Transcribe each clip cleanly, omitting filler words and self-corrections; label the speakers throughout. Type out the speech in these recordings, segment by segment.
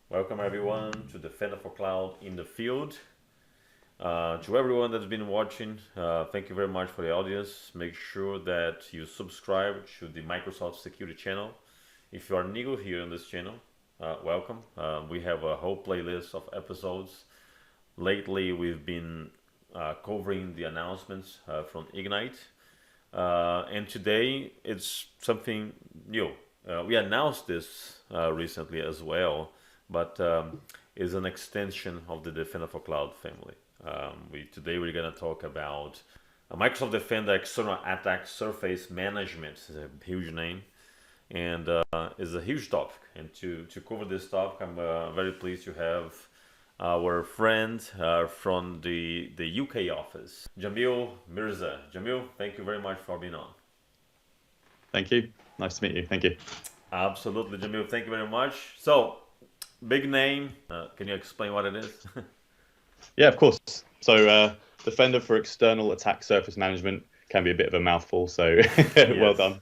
Speaker 1: Welcome everyone to Defender for Cloud in the field. To everyone that's been watching, thank you very much for the audience. Make sure that you subscribe to the Microsoft Security channel. If you are new here on this channel, welcome. We have a whole playlist of episodes. Lately, we've been covering the announcements from Ignite. And today, it's something new. We announced this recently as well, but is an extension of the Defender for Cloud family. Today we're going to talk about Microsoft Defender External Attack Surface Management. It's a huge name and is a huge topic. And to cover this topic, I'm very pleased to have our friend from the UK office, Jamil Mirza. Jamil, thank you very much for being on.
Speaker 2: Thank you. Nice to meet you. Thank you.
Speaker 1: Absolutely, Jamil. Thank you very much. So, big name. Can you explain what it is?
Speaker 2: Yeah, of course. So Defender for External Attack Surface Management can be a bit of a mouthful, so well done.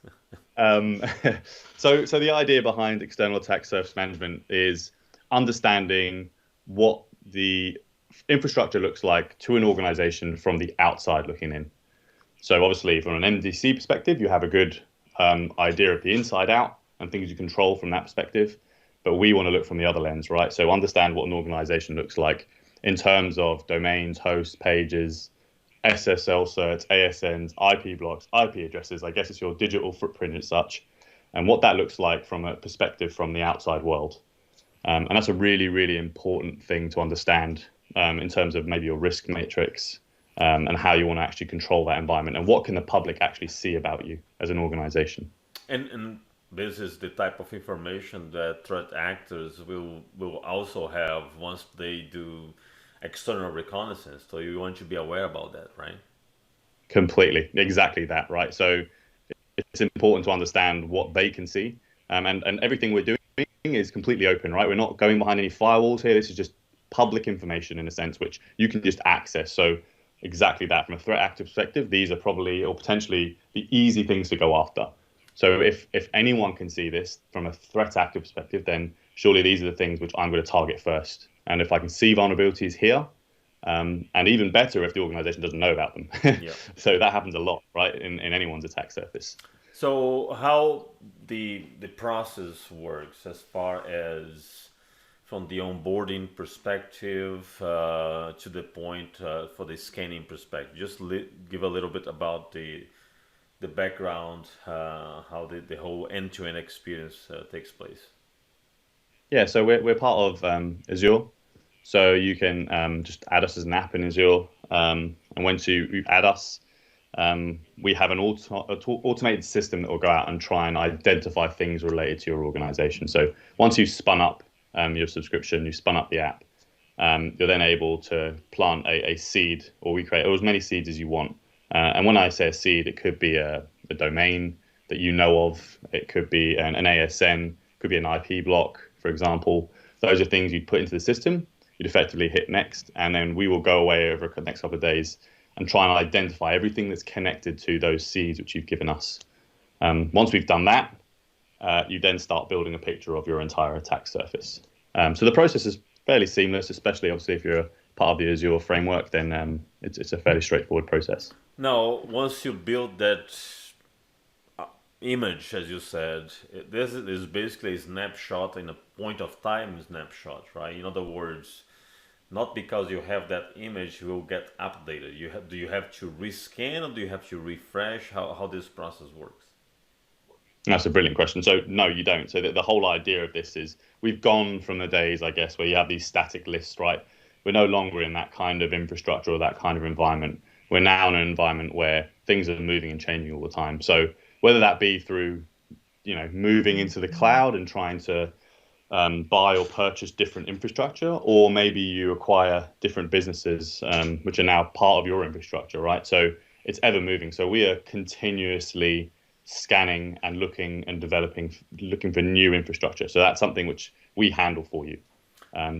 Speaker 2: So the idea behind External Attack Surface Management is understanding what the infrastructure looks like to an organization from the outside looking in. So obviously from an MDC perspective, you have a good idea of the inside out and things you control from that perspective. But we want to look from the other lens, right? So understand what an organization looks like in terms of domains, hosts, pages, SSL certs, ASNs, IP blocks, IP addresses. I guess it's your digital footprint as such, and what that looks like from a perspective from the outside world. And that's a really, really important thing to understand in terms of maybe your risk matrix and how you want to actually control that environment and what can the public actually see about you as an organization.
Speaker 1: And this is the type of information that threat actors will also have once they do external reconnaissance. So you want to be aware about that, right?
Speaker 2: Completely. Exactly that, right? So it's important to understand what they can see. And everything we're doing is completely open, right? We're not going behind any firewalls here. This is just public information in a sense, which you can just access. So exactly that. From a threat actor perspective, these are probably or potentially the easy things to go after. So if anyone can see this from a threat actor perspective, then surely these are the things which I'm going to target first. And if I can see vulnerabilities here, and even better if the organization doesn't know about them. Yeah. So that happens a lot, right, in anyone's attack surface.
Speaker 1: So how the process works as far as from the onboarding perspective to the point for the scanning perspective, just give a little bit about the background, how the whole end-to-end experience takes place.
Speaker 2: Yeah, so we're part of Azure, so you can just add us as an app in Azure, and once you add us, we have an automated system that will go out and try and identify things related to your organization. So once you've spun up your subscription, you've spun up the app, you're then able to plant a seed, or we create as many seeds as you want. And when I say a seed, it could be a domain that you know of. It could be an ASN, could be an IP block, for example. Those are things you'd put into the system. You'd effectively hit next, and then we will go away over the next couple of days and try and identify everything that's connected to those seeds which you've given us. Once we've done that, you then start building a picture of your entire attack surface. So the process is fairly seamless, especially obviously if you're part of the Azure framework, then it's a fairly straightforward process.
Speaker 1: Now, once you build that image, as you said, this is basically a snapshot in a point of time snapshot, right? In other words, not because you have that image will get updated. Do you have to rescan or do you have to refresh? How this process works?
Speaker 2: That's a brilliant question. So no, you don't. So the whole idea of this is we've gone from the days, I guess, where you have these static lists, right? We're no longer in that kind of infrastructure or that kind of environment. We're now in an environment where things are moving and changing all the time. So whether that be through, moving into the cloud and trying to buy or purchase different infrastructure, or maybe you acquire different businesses which are now part of your infrastructure, right? So it's ever moving. So we are continuously scanning and looking and looking for new infrastructure. So that's something which we handle for you.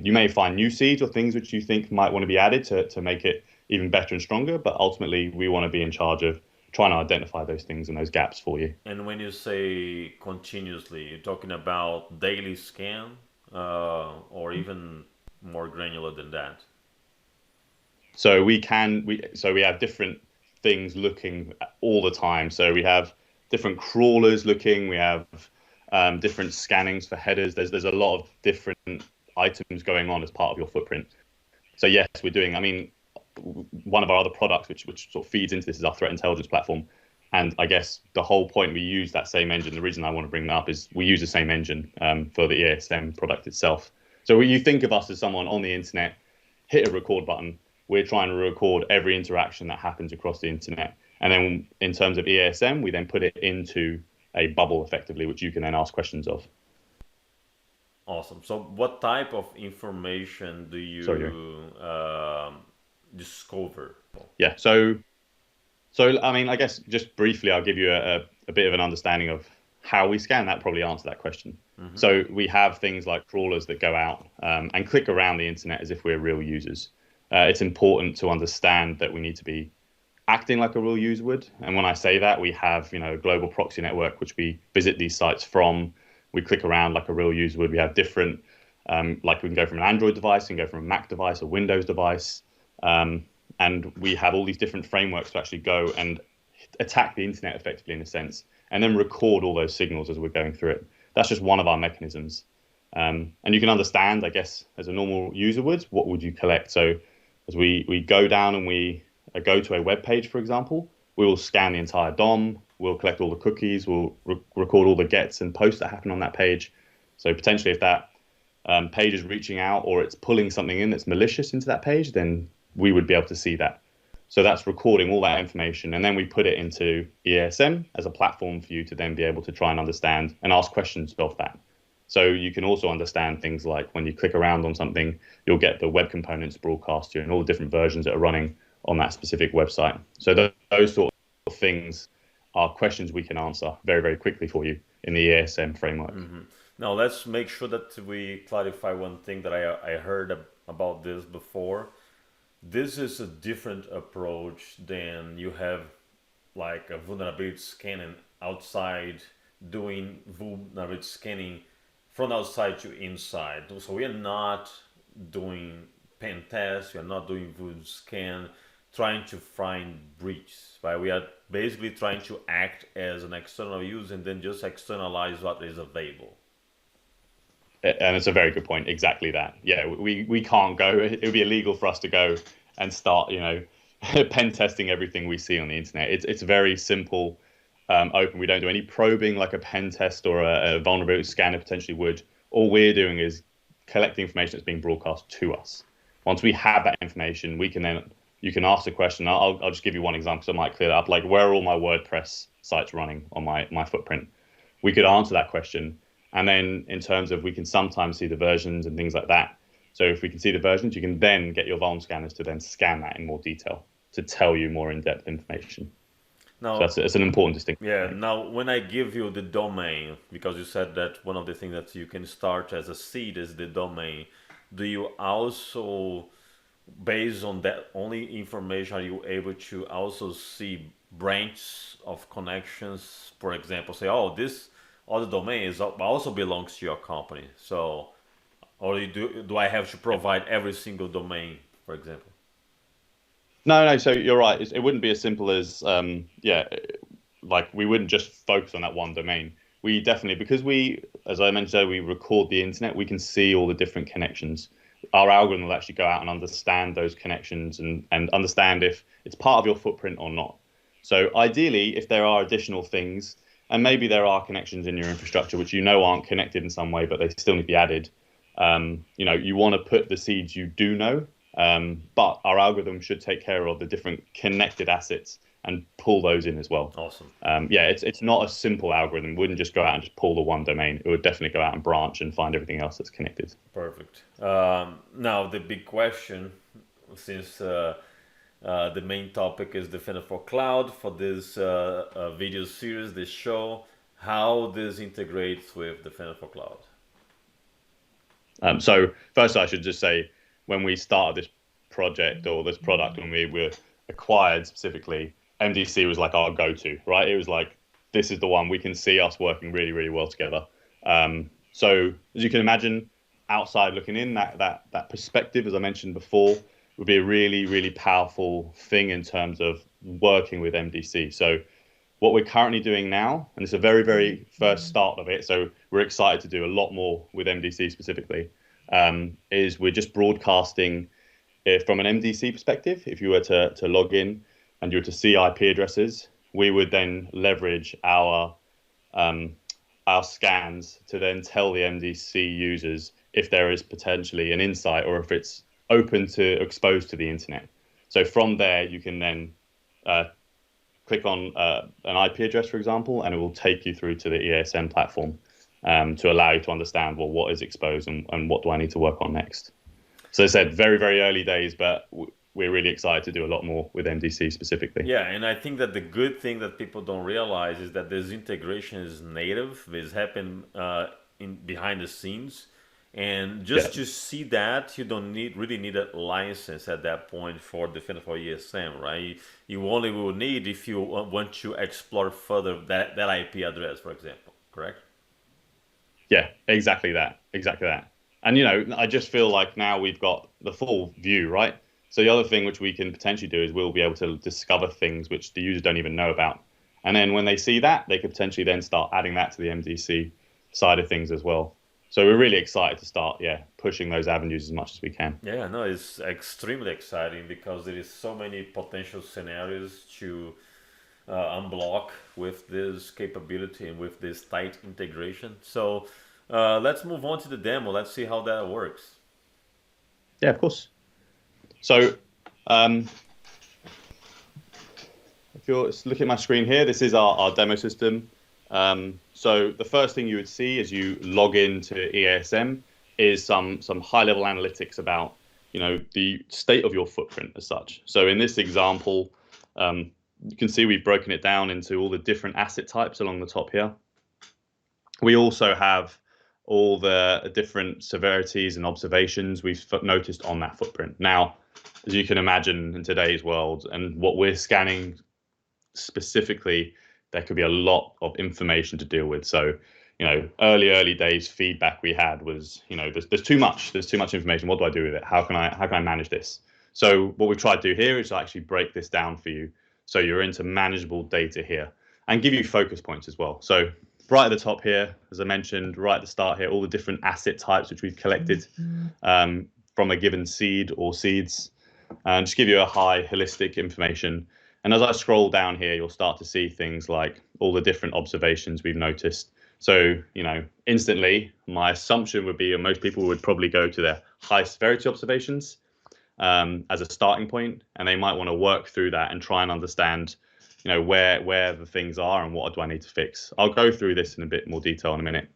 Speaker 2: You may find new seeds or things which you think might want to be added to make it even better and stronger. But ultimately, we want to be in charge of trying to identify those things and those gaps for you.
Speaker 1: And when you say continuously, you're talking about daily scan, or even more granular than that.
Speaker 2: So we have different things looking all the time. So we have different crawlers looking. We have different scannings for headers. There's a lot of different items going on as part of your footprint. So yes, we're doing. I mean, one of our other products, which sort of feeds into this, is our threat intelligence platform. And I guess the whole point we use that same engine. The reason I want to bring that up is we use the same engine for the EASM product itself. So when you think of us as someone on the internet, hit a record button. We're trying to record every interaction that happens across the internet. And then in terms of EASM, we then put it into a bubble effectively, which you can then ask questions of.
Speaker 1: Awesome. So, what type of information do
Speaker 2: Sorry,
Speaker 1: you discover?
Speaker 2: yeah. So I mean, I guess just briefly, I'll give you a bit of an understanding of how we scan. That probably answer that question.
Speaker 1: Mm-hmm.
Speaker 2: So we have things like crawlers that go out and click around the internet as if we're real users. It's important to understand that we need to be acting like a real user would. And when I say that, we have a global proxy network which we visit these sites from. We click around like a real user would. We have different, like we can go from an Android device, and go from a Mac device, a Windows device, and we have all these different frameworks to actually go and attack the internet effectively in a sense, and then record all those signals as we're going through it. That's just one of our mechanisms. And you can understand, I guess, as a normal user would, what would you collect? So as we go down and we go to a web page, for example, we will scan the entire DOM, we'll collect all the cookies, we'll record all the gets and posts that happen on that page. So potentially if that page is reaching out or it's pulling something in that's malicious into that page, then we would be able to see that. So that's recording all that information, and then we put it into EASM as a platform for you to then be able to try and understand and ask questions of that. So you can also understand things like when you click around on something, you'll get the web components broadcast to you and all the different versions that are running on that specific website. So those sort of things are questions we can answer very, very quickly for you in the EASM framework.
Speaker 1: Mm-hmm. Now, let's make sure that we clarify one thing that I heard about this before. This is a different approach than you have like a vulnerability scanning outside, doing vulnerability scanning from outside to inside. So we are not doing pen tests, we are not doing vulnerability scan, trying to find breaches, right? We are basically trying to act as an external user and then just externalize what is available.
Speaker 2: And it's a very good point. Exactly that. Yeah, we can't go. It would be illegal for us to go and start, pen testing everything we see on the internet. It's very simple, open. We don't do any probing like a pen test or a vulnerability scanner potentially would. All we're doing is collecting information that's being broadcast to us. Once we have that information, you can ask the question. I'll just give you one example so I might clear that up. Like, where are all my WordPress sites running on my footprint? We could answer that question. And then in terms of, we can sometimes see the versions and things like that. So if we can see the versions, you can then get your vuln scanners to then scan that in more detail to tell you more in-depth information.
Speaker 1: Now,
Speaker 2: So that's an important distinction.
Speaker 1: yeah, now when I give you the domain, because you said that one of the things that you can start as a seed is the domain, do you also, based on that only information, are you able to also see branches of connections? For example, say, oh, this other domain also belongs to your company. So, or do I have to provide every single domain, for example?
Speaker 2: No. So you're right. It wouldn't be as simple as, like we wouldn't just focus on that one domain. We definitely, because as I mentioned, we record the internet, we can see all the different connections. Our algorithm will actually go out and understand those connections and understand if it's part of your footprint or not. So ideally, if there are additional things, and maybe there are connections in your infrastructure which aren't connected in some way, but they still need to be added. You want to put the seeds you do know, but our algorithm should take care of the different connected assets and pull those in as well.
Speaker 1: Awesome.
Speaker 2: It's not a simple algorithm. It wouldn't just go out and just pull the one domain. It would definitely go out and branch and find everything else that's connected.
Speaker 1: Perfect. Now the big question, since the main topic is Defender for Cloud for this video series, this show, how this integrates with Defender for Cloud.
Speaker 2: So first, I should just say, when we started this project or this product when we were acquired specifically, MDC was like our go-to, right? It was like, this is the one we can see us working really, really well together. So as you can imagine, outside looking in, that perspective, as I mentioned before, would be a really, really powerful thing in terms of working with MDC. So what we're currently doing now, and it's a very, very first start of it, so we're excited to do a lot more with MDC specifically, is we're just broadcasting from an MDC perspective. If you were to log in and you were to see IP addresses, we would then leverage our scans to then tell the MDC users if there is potentially an insight or if it's open to exposed to the internet. So from there, you can then click on an IP address, for example, and it will take you through to the EASM platform to allow you to understand, well, what is exposed and what do I need to work on next. So as I said, very, very early days, but we're really excited to do a lot more with MDC specifically.
Speaker 1: Yeah, and I think that the good thing that people don't realize is that this integration is native. This happened in behind the scenes, and just to see that, you don't really need a license at that point for Defender for EASM, right? You only will need if you want to explore further that IP address, for example. Correct?
Speaker 2: Yeah, exactly that. And I just feel like now we've got the full view, right? So the other thing which we can potentially do is we'll be able to discover things which the users don't even know about. And then when they see that, they could potentially then start adding that to the MDC side of things as well. So we're really excited to start, pushing those avenues as much as we can.
Speaker 1: Yeah, no, it's extremely exciting because there is so many potential scenarios to unblock with this capability and with this tight integration. So let's move on to the demo. Let's see how that works.
Speaker 2: Yeah, of course. So if you're looking at my screen here, this is our demo system. So the first thing you would see as you log into EASM is some high-level analytics about the state of your footprint as such. So in this example, you can see we've broken it down into all the different asset types along the top here. We also have all the different severities and observations we've noticed on that footprint. Now, as you can imagine in today's world and what we're scanning specifically, there could be a lot of information to deal with. So, early days feedback we had was, there's too much information. What do I do with it? How can I manage this? So what we've tried to do here is to actually break this down for you. So you're into manageable data here and give you focus points as well. So right at the top here, as I mentioned, right at the start here, all the different asset types which we've collected from a given seed or seeds, and just give you a high holistic information. And as I scroll down here, you'll start to see things like all the different observations we've noticed. So, instantly, my assumption would be, and most people would probably go to their high severity observations as a starting point, and they might want to work through that and try and understand, where the things are and what do I need to fix. I'll go through this in a bit more detail in a minute.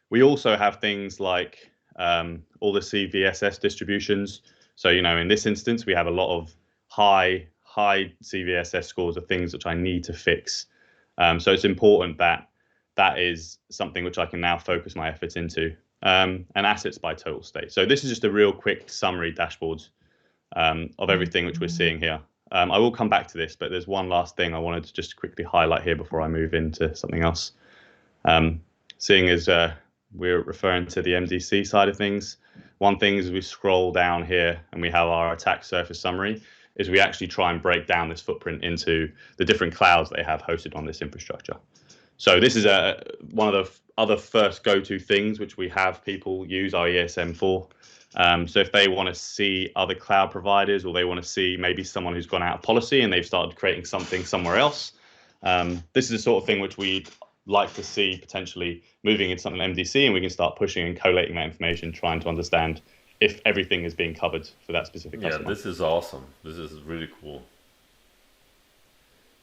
Speaker 2: We also have things like all the CVSS distributions. So, in this instance, we have a lot of high CVSS scores of things which I need to fix. So it's important that is something which I can now focus my efforts into. And assets by total state. So this is just a real quick summary dashboard of everything which we're seeing here. I will come back to this, but there's one last thing I wanted to just quickly highlight here before I move into something else. Seeing as we're referring to the MDC side of things, one thing is we scroll down here and we have our attack surface summary, is we actually try and break down this footprint into the different clouds they have hosted on this infrastructure. So this is one of the other first go-to things which we have people use our EASM for. So if they want to see other cloud providers, or they want to see maybe someone who's gone out of policy and they've started creating something somewhere else, this is the sort of thing which we'd like to see potentially moving into something like MDC, and we can start pushing and collating that information, trying to understand if everything is being covered for that specific customer.
Speaker 1: Yeah, this is awesome. This is really cool.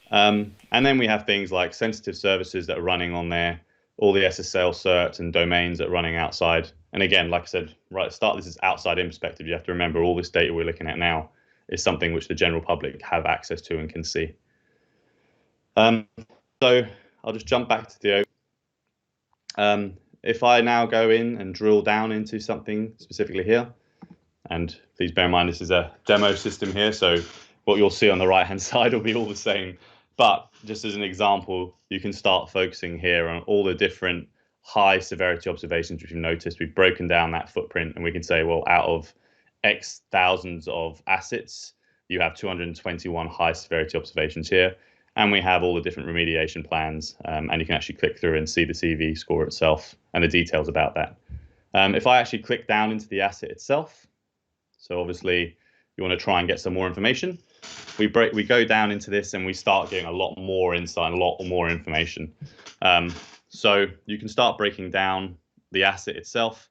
Speaker 2: And then we have things like sensitive services that are running on there, all the SSL certs and domains that are running outside. And again, like I said, right at the start, this is outside in perspective. You have to remember all this data we're looking at now is something which the general public have access to and can see. So I'll just jump back to the if I now go in and drill down into something specifically here, And please bear in mind, this is a demo system here, so what you'll see on the right-hand side will be all the same. But just as an example, you can start focusing here on all the different high severity observations which you've noticed. We've broken down that footprint, and we can say, well, out of X thousands of assets, you have 221 high severity observations here. And we have all the different remediation plans, and you can actually click through and see the CV score itself and the details about that. If I actually click down into the asset itself, so obviously you want to try and get some more information, we go down into this and we start getting a lot more insight, a lot more information. So you can start breaking down the asset itself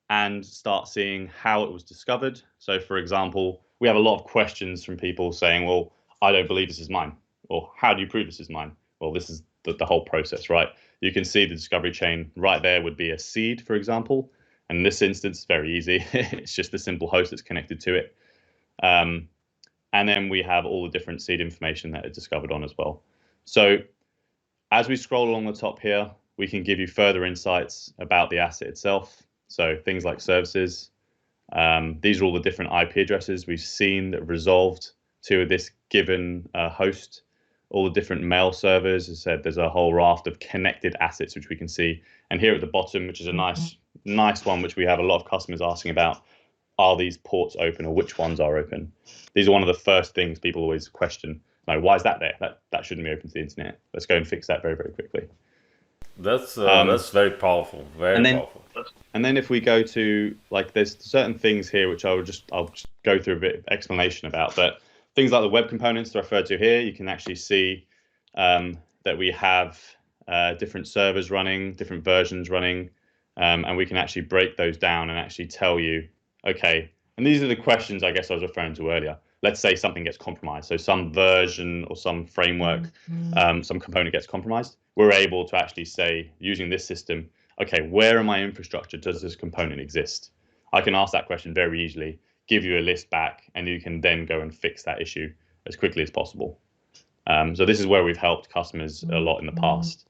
Speaker 2: and start seeing how it was discovered. So for example, we have a lot of questions from people saying, well, I don't believe this is mine. Or how do you prove this is mine? Well, this is the whole process, right? You can see the discovery chain right there would be a seed, for example. And in this instance, very easy. It's just a simple host that's connected to it. And then we have all the different seed information that is discovered on as well. So as we scroll along the top here, we can give you further insights about the asset itself. So things like services. These are all the different IP addresses we've seen that resolved to this given host. All the different mail servers. As I said, there's a whole raft of connected assets which we can see. And here at the bottom, which is a nice one, which we have a lot of customers asking about, are these ports open or which ones are open? These are one of the first things people always question. Like, why is that there? That shouldn't be open to the internet. Let's go and fix that very, very quickly.
Speaker 1: That's very powerful. Very powerful.
Speaker 2: And then if we go to, like, there's certain things here which I'll just go through a bit of explanation about, but things like the web components referred to here, you can actually see that we have different servers running, different versions running, and we can actually break those down and actually tell you, okay, and these are the questions I guess I was referring to earlier. Let's say something gets compromised. So some version or some framework, some component gets compromised. We're able to actually say, using this system, okay, where in my infrastructure does this component exist? I can ask that question very easily, give you a list back, and you can then go and fix that issue as quickly as possible. So this is where we've helped customers a lot in the past.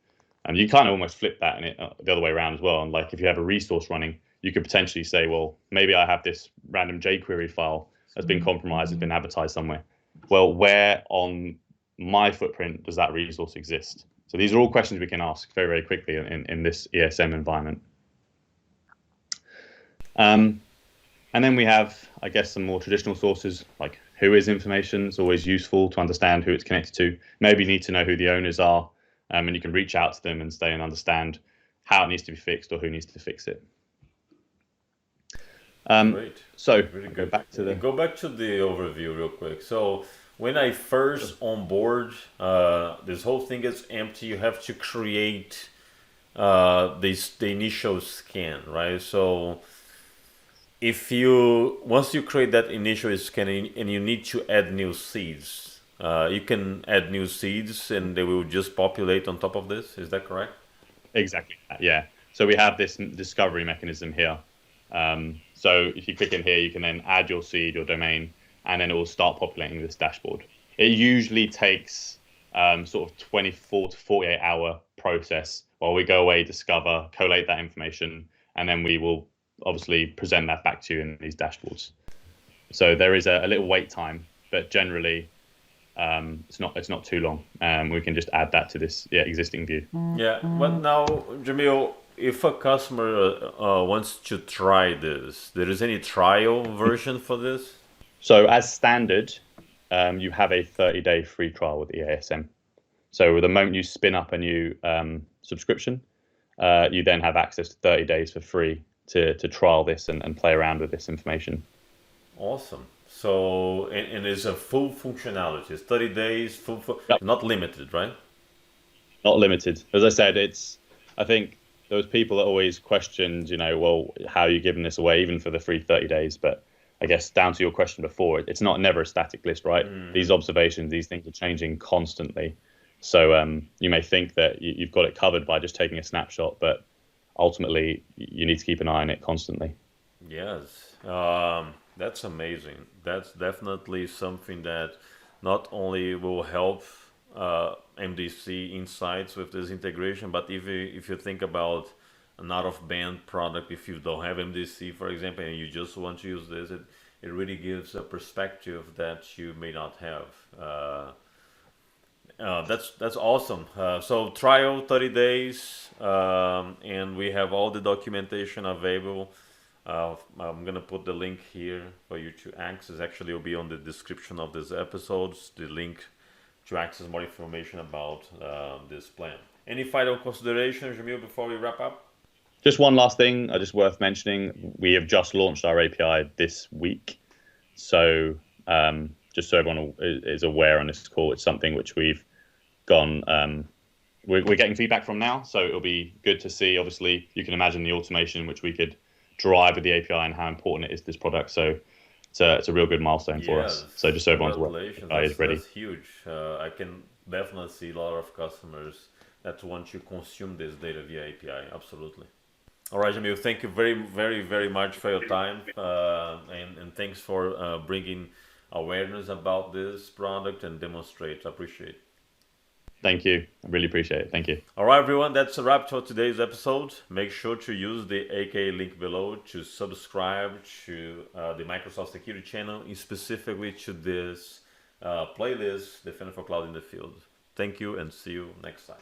Speaker 2: And you kind of almost flip that and the other way around as well. And like if you have a resource running, you could potentially say, well, maybe I have this random jQuery file that's been compromised, has been advertised somewhere. Well, where on my footprint does that resource exist? So these are all questions we can ask very, very quickly in this ESM environment. And then we have, I guess, some more traditional sources like WHOIS information. It's always useful to understand who it's connected to. Maybe you need to know who the owners are, and you can reach out to them and stay and understand how it needs to be fixed or who needs to fix it.
Speaker 1: Great.
Speaker 2: So
Speaker 1: really
Speaker 2: go back to the
Speaker 1: overview real quick. So when I first onboard, this whole thing is empty. You have to create the initial scan, right? So once you create that initial scan and you need to add new seeds, you can add new seeds and they will just populate on top of this. Is that correct?
Speaker 2: Exactly. Yeah. So we have this discovery mechanism here. So if you click in here, you can then add your seed, your domain, and then it will start populating this dashboard. It usually takes sort of 24 to 48 hour process while we go away, discover, collate that information, and then we will obviously present that back to you in these dashboards. So there is a little wait time, but generally it's not too long. We can just add that to this existing view.
Speaker 1: Yeah, but now, Jamil, if a customer wants to try this, there is any trial version for this?
Speaker 2: So as standard, you have a 30-day free trial with EASM. So the moment you spin up a new subscription, you then have access to 30 days for free to trial this and play around with this information.
Speaker 1: Awesome. So, and it's a full functionality. It's 30 days,
Speaker 2: Yep.
Speaker 1: Not limited, right?
Speaker 2: Not limited. As I said, I think those people that always questioned, well, how are you giving this away even for the free 30 days? But I guess down to your question before, it's never a static list, right? These observations, these things are changing constantly. So you may think that you've got it covered by just taking a snapshot, but ultimately you need to keep an eye on it constantly.
Speaker 1: Yes, that's amazing. That's definitely something that not only will help MDC insights with this integration, but if you think about an out-of-band product, if you don't have MDC, for example, and you just want to use this, it really gives a perspective that you may not have. That's awesome. So trial 30 days, and we have all the documentation available. I'm gonna put the link here for you to access. Actually, it'll be on the description of this episodes. The link to access more information about this plan. Any final considerations, Jamil, before we wrap up?
Speaker 2: Just one last thing, just worth mentioning. We have just launched our API this week, so just so everyone is aware on this call, it's something which we've gone. We're getting feedback from now, so it'll be good to see. Obviously, you can imagine the automation which we could drive with the API and how important it is to this product. So it's a real good milestone for us. So just so everyone's aware, it's ready.
Speaker 1: That's huge. I can definitely see a lot of customers that want to consume this data via API. Absolutely. All right, Jamil, thank you very, very, very much for your time, and thanks for bringing awareness about this product and demonstrate. I appreciate it.
Speaker 2: Thank you. I really appreciate it. Thank you.
Speaker 1: All right, everyone, that's a wrap for today's episode. Make sure to use the AK link below to subscribe to the Microsoft Security channel, and specifically to this playlist, Defender for Cloud in the Field. Thank you, and see you next time.